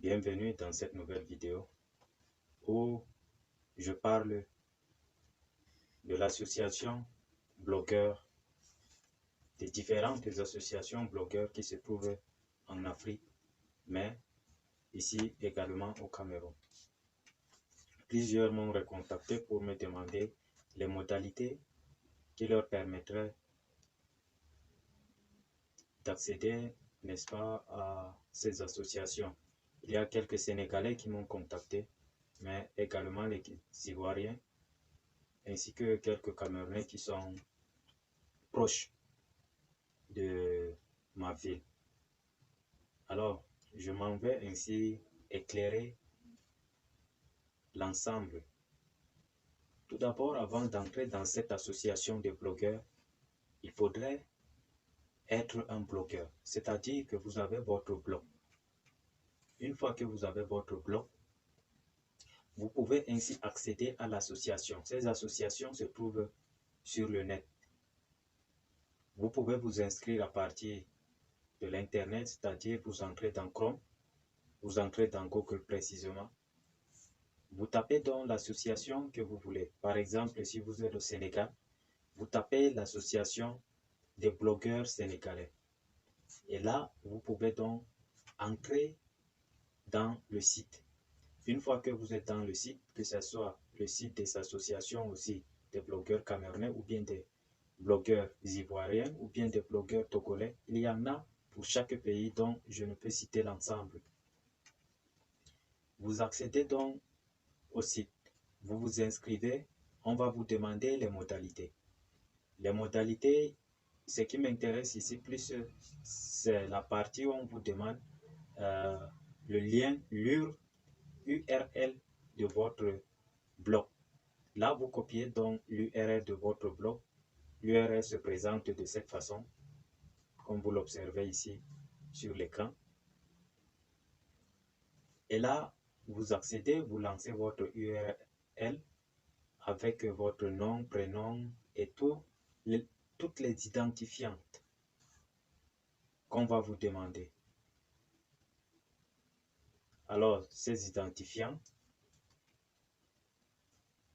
Bienvenue dans cette nouvelle vidéo où je parle de l'association blogueurs, des différentes associations blogueurs qui se trouvent en Afrique, mais ici également au Cameroun. Plusieurs m'ont recontacté pour me demander les modalités qui leur permettraient d'accéder, n'est-ce pas, à ces associations. Il y a quelques Sénégalais qui m'ont contacté, mais également les Ivoiriens, ainsi que quelques Camerounais qui sont proches de ma ville. Alors, je m'en vais ainsi éclairer l'ensemble. Tout d'abord, avant d'entrer dans cette association de blogueurs, il faudrait être un blogueur, c'est-à-dire que vous avez votre blog. Une fois que vous avez votre blog, vous pouvez ainsi accéder à l'association. Ces associations se trouvent sur le net. Vous pouvez vous inscrire à partir de l'Internet, c'est-à-dire vous entrez dans Chrome, vous entrez dans Google précisément. Vous tapez dans l'association que vous voulez. Par exemple, si vous êtes au Sénégal, vous tapez l'association des blogueurs sénégalais. Et là, vous pouvez donc entrer dans le site. Une fois que vous êtes dans le site, que ce soit le site des associations aussi, des blogueurs camerounais ou bien des blogueurs ivoiriens ou bien des blogueurs togolais, il y en a pour chaque pays dont je ne peux citer l'ensemble. Vous accédez donc au site, vous vous inscrivez, on va vous demander les modalités. Les modalités, ce qui m'intéresse ici plus, c'est la partie où on vous demande le lien, l'URL de votre blog. Là, vous copiez donc l'URL de votre blog. L'URL se présente de cette façon, comme vous l'observez ici sur l'écran. Et là, vous accédez, vous lancez votre URL avec votre nom, prénom et toutes les identifiantes qu'on va vous demander. Alors, ces identifiants,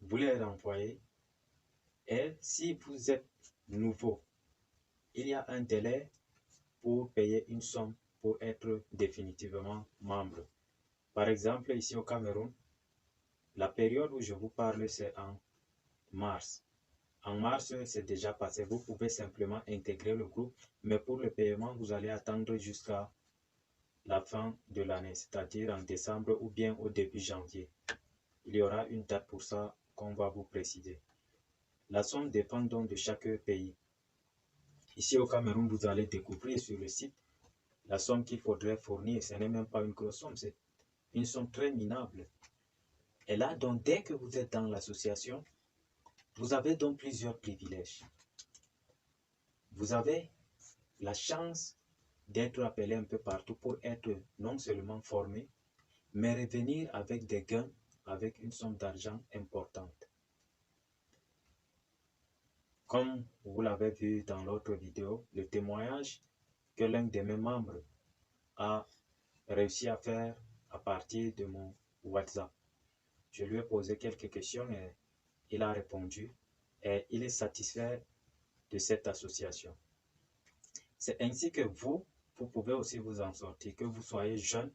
vous les renvoyez et si vous êtes nouveau, il y a un délai pour payer une somme pour être définitivement membre. Par exemple, ici au Cameroun, la période où je vous parle, c'est en mars. En mars, c'est déjà passé. Vous pouvez simplement intégrer le groupe, mais pour le paiement, vous allez attendre jusqu'à la fin de l'année, c'est-à-dire en décembre ou bien au début janvier. Il y aura une date pour ça qu'on va vous préciser. La somme dépend donc de chaque pays. Ici au Cameroun, vous allez découvrir sur le site la somme qu'il faudrait fournir. Ce n'est même pas une grosse somme, c'est une somme très minable. Et là, donc, dès que vous êtes dans l'association, vous avez donc plusieurs privilèges. Vous avez la chance d'être appelé un peu partout pour être non seulement formé, mais revenir avec des gains, avec une somme d'argent importante. Comme vous l'avez vu dans l'autre vidéo, le témoignage que l'un de mes membres a réussi à faire à partir de mon WhatsApp. Je lui ai posé quelques questions et il a répondu et il est satisfait de cette association. C'est ainsi que vous pouvez aussi vous en sortir, que vous soyez jeune,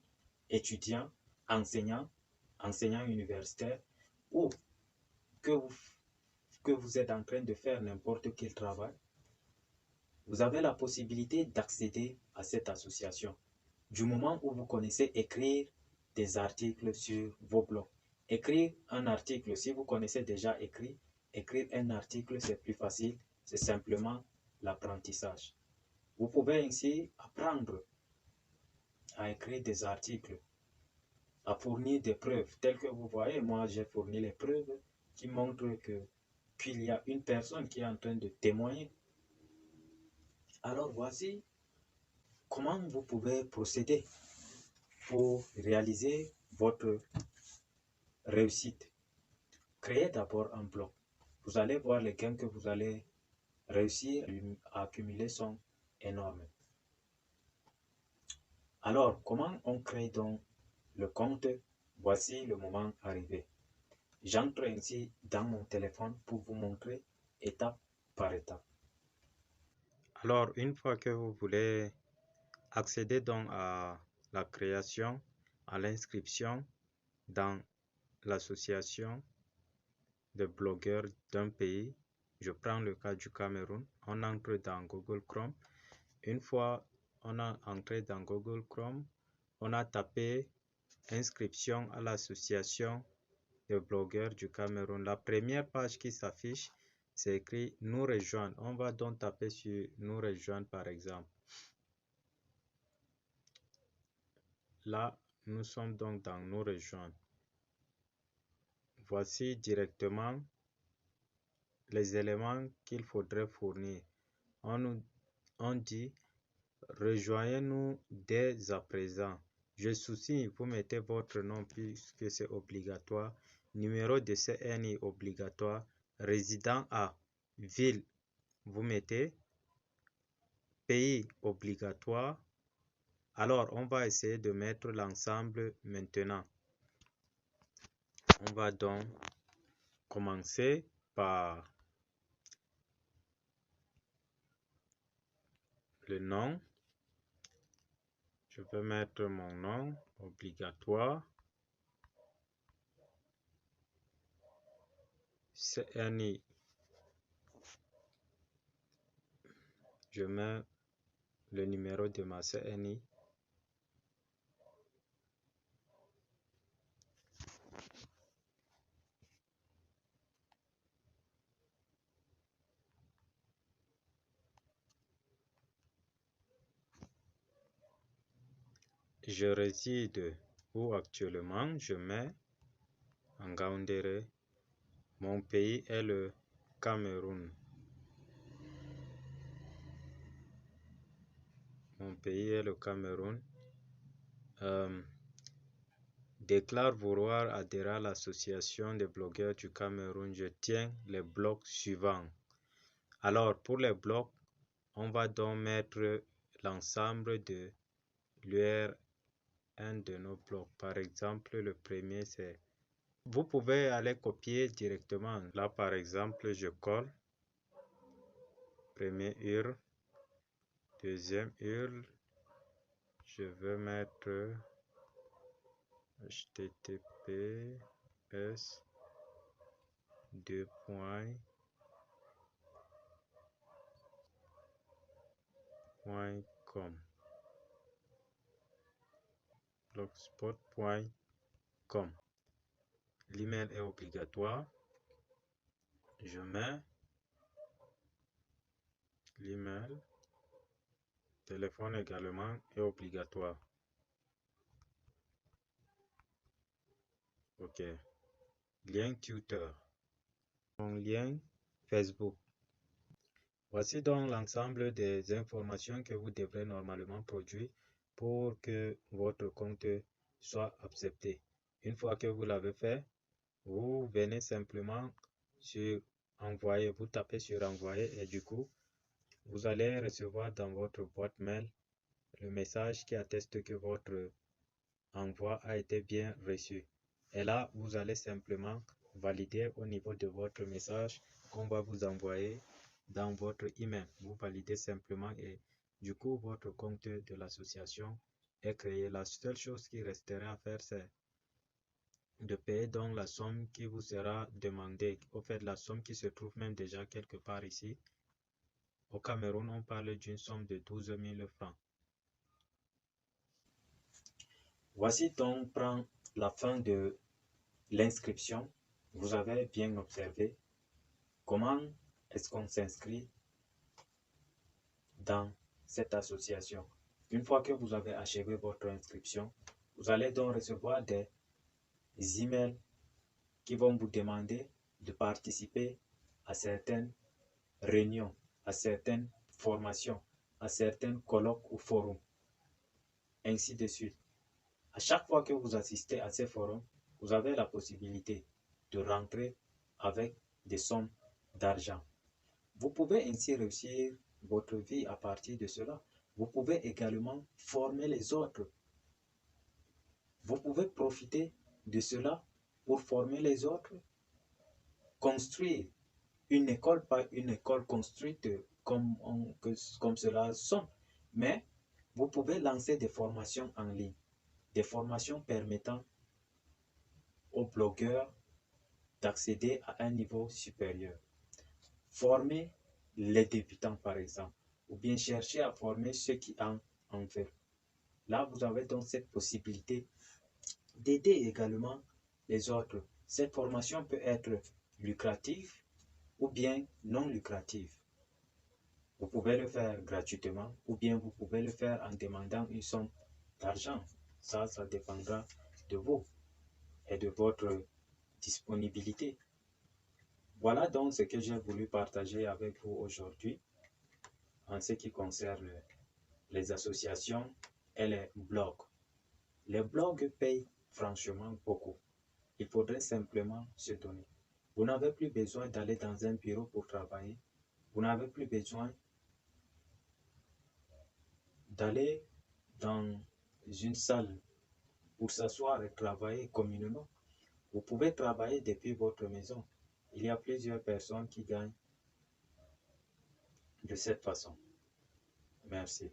étudiant, enseignant universitaire ou que vous êtes en train de faire n'importe quel travail. Vous avez la possibilité d'accéder à cette association du moment où vous connaissez écrire des articles sur vos blogs. Écrire un article, si vous connaissez déjà écrire un article, c'est plus facile, c'est simplement l'apprentissage. Vous pouvez ainsi apprendre à écrire des articles, à fournir des preuves, telles que vous voyez, moi j'ai fourni les preuves qui montrent qu'il y a une personne qui est en train de témoigner. Alors voici comment vous pouvez procéder pour réaliser votre réussite. Créez d'abord un blog. Vous allez voir les gains que vous allez réussir à accumuler sont énormes. Alors, comment on crée donc le compte. Voici le moment arrivé. J'entre ainsi dans mon téléphone pour vous montrer étape par étape. Alors, une fois que vous voulez accéder donc à la création, à l'inscription dans l'association de blogueurs d'un pays, je prends le cas du Cameroun, on entre dans Google Chrome. Une fois on a entré dans Google Chrome, on a tapé inscription à l'association de blogueurs du Cameroun. La première page qui s'affiche, c'est écrit nous rejoindre. On va donc taper sur nous rejoindre par exemple. Là, nous sommes donc dans nous rejoindre. Voici directement les éléments qu'il faudrait fournir. On dit rejoignez-nous dès à présent. Je soucie, vous mettez votre nom puisque c'est obligatoire. Numéro de CNI obligatoire. Résident à ville, vous mettez. Pays obligatoire. Alors, on va essayer de mettre l'ensemble maintenant. On va donc commencer par le nom. Je vais mettre mon nom obligatoire. CNI. Je mets le numéro de ma CNI. Je réside où actuellement, je mets en Gaoundéré. Mon pays est le Cameroun. Mon pays est le Cameroun. Déclare vouloir adhérer à l'association des blogueurs du Cameroun. Je tiens les blocs suivants. Alors, pour les blocs, on va donc mettre l'ensemble de l'URL de nos blocs. Par exemple, le premier, c'est... Vous pouvez aller copier directement. Là, par exemple, je colle. Premier URL. Deuxième URL. Je veux mettre https .com blogspot.com. L'email est obligatoire. Je mets l'email. Téléphone également est obligatoire. Ok. Lien Twitter. Mon lien Facebook. Voici donc l'ensemble des informations que vous devrez normalement produire pour que votre compte soit accepté. Une fois que vous l'avez fait, vous venez simplement sur envoyer, vous tapez sur envoyer et du coup, vous allez recevoir dans votre boîte mail le message qui atteste que votre envoi a été bien reçu. Et là, vous allez simplement valider au niveau de votre message qu'on va vous envoyer dans votre email. Vous validez simplement et du coup, votre compte de l'association est créé. La seule chose qui resterait à faire, c'est de payer donc la somme qui vous sera demandée. Au fait, la somme qui se trouve même déjà quelque part ici. Au Cameroun, on parle d'une somme de 12 000 francs. Voici donc la fin de l'inscription. Vous avez bien observé comment est-ce qu'on s'inscrit dans cette association. Une fois que vous avez achevé votre inscription, vous allez donc recevoir des emails qui vont vous demander de participer à certaines réunions, à certaines formations, à certains colloques ou forums, ainsi de suite. À chaque fois que vous assistez à ces forums, vous avez la possibilité de rentrer avec des sommes d'argent. Vous pouvez ainsi réussir votre vie à partir de cela. Vous pouvez également former les autres. Vous pouvez profiter de cela pour former les autres, construire une école, pas une école construite comme cela sonne, mais vous pouvez lancer des formations en ligne, des formations permettant aux blogueurs d'accéder à un niveau supérieur. Former les débutants, par exemple, ou bien chercher à former ceux qui en veulent. Là, vous avez donc cette possibilité d'aider également les autres. Cette formation peut être lucrative ou bien non lucrative. Vous pouvez le faire gratuitement ou bien vous pouvez le faire en demandant une somme d'argent. Ça dépendra de vous et de votre disponibilité. Voilà donc ce que j'ai voulu partager avec vous aujourd'hui en ce qui concerne les associations et les blogs. Les blogs payent franchement beaucoup. Il faudrait simplement se donner. Vous n'avez plus besoin d'aller dans un bureau pour travailler. Vous n'avez plus besoin d'aller dans une salle pour s'asseoir et travailler communément. Vous pouvez travailler depuis votre maison. Il y a plusieurs personnes qui gagnent de cette façon. Merci.